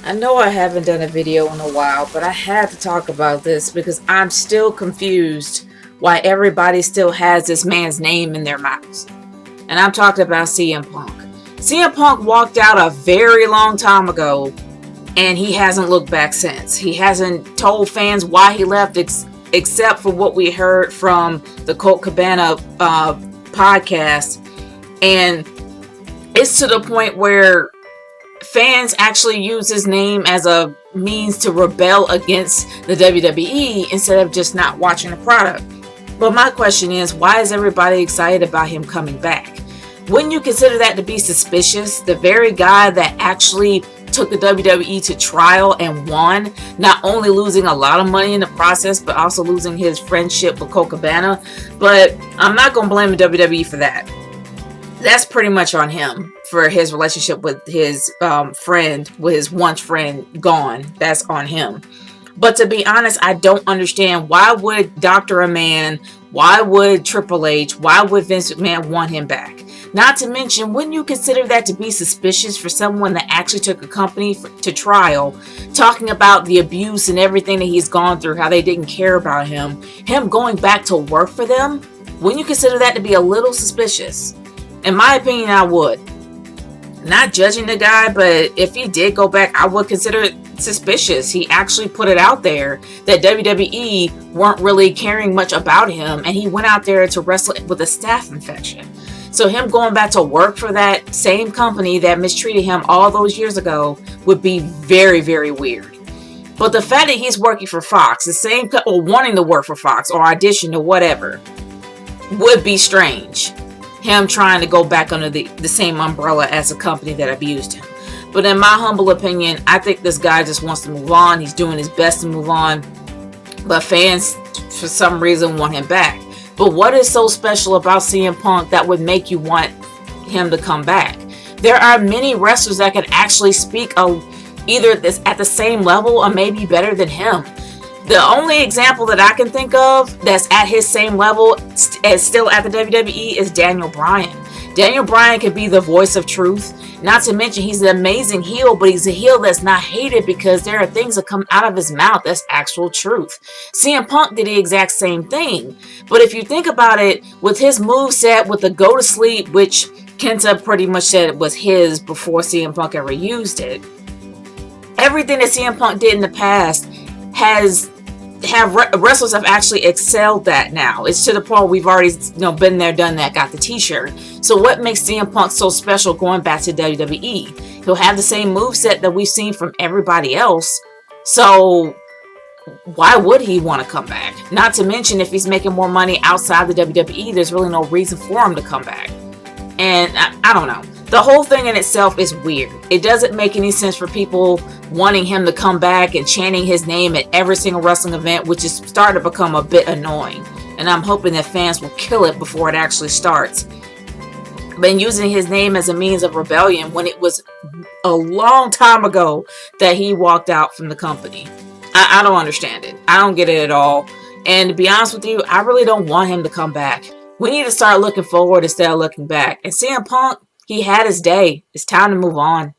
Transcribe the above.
I know I haven't done a video in a while, but I had to talk about this because I'm still confused why everybody still has this man's name in their mouths. And I'm talking about CM Punk. CM Punk walked out a very long time ago, and he hasn't looked back since. He hasn't told fans why he left, except for what we heard from the Colt Cabana podcast. And it's to the point where fans actually use his name as a means to rebel against the WWE instead of just not watching the product. But my question is, why is everybody excited about him coming back? Wouldn't you consider that to be suspicious? The very guy that actually took the WWE to trial and won, not only losing a lot of money in the process, but also losing his friendship with Colt Cabana. But I'm not going to blame the WWE for that. That's pretty much on him for his relationship with his friend, with his once friend gone. That's on him. But to be honest, I don't understand, why would Dr. Amann, why would Triple H, why would Vince McMahon want him back? Not to mention, wouldn't you consider that to be suspicious for someone that actually took a company to trial, talking about the abuse and everything that he's gone through, how they didn't care about him going back to work for them? Wouldn't you consider that to be a little suspicious? In my opinion, I would. Not judging the guy, but if he did go back, I would consider it suspicious. He actually put it out there that WWE weren't really caring much about him, and he went out there to wrestle with a staph infection. So him going back to work for that same company that mistreated him all those years ago would be very, very weird. But the fact that he's working for Fox, the same, or wanting to work for Fox, or audition or whatever, would be strange. Him trying to go back under the same umbrella as a company that abused him. But in my humble opinion, I think this guy just wants to move on. He's doing his best to move on. But fans, for some reason, want him back. But what is so special about CM Punk that would make you want him to come back? There are many wrestlers that can actually speak either at the same level or maybe better than him. The only example that I can think of that's at his same level as still at the WWE is Daniel Bryan. Daniel Bryan can be the voice of truth. Not to mention he's an amazing heel, but he's a heel that's not hated because there are things that come out of his mouth that's actual truth. CM Punk did the exact same thing. But if you think about it, with his moveset, with the go to sleep, which Kenta pretty much said was his before CM Punk ever used it, everything that CM Punk did in the past wrestlers have actually excelled that now. It's to the point where we've already been there, done that, got the t-shirt. So what makes CM Punk so special going back to WWE? He'll have the same moveset that we've seen from everybody else. So why would he want to come back? Not to mention, if he's making more money outside the WWE, there's really no reason for him to come back. And I don't know. The whole thing in itself is weird. It doesn't make any sense for people wanting him to come back and chanting his name at every single wrestling event, which is starting to become a bit annoying. And I'm hoping that fans will kill it before it actually starts. But using his name as a means of rebellion when it was a long time ago that he walked out from the company. I don't understand it. I don't get it at all. And to be honest with you, I really don't want him to come back. We need to start looking forward instead of looking back. And CM Punk, he had his day. It's time to move on.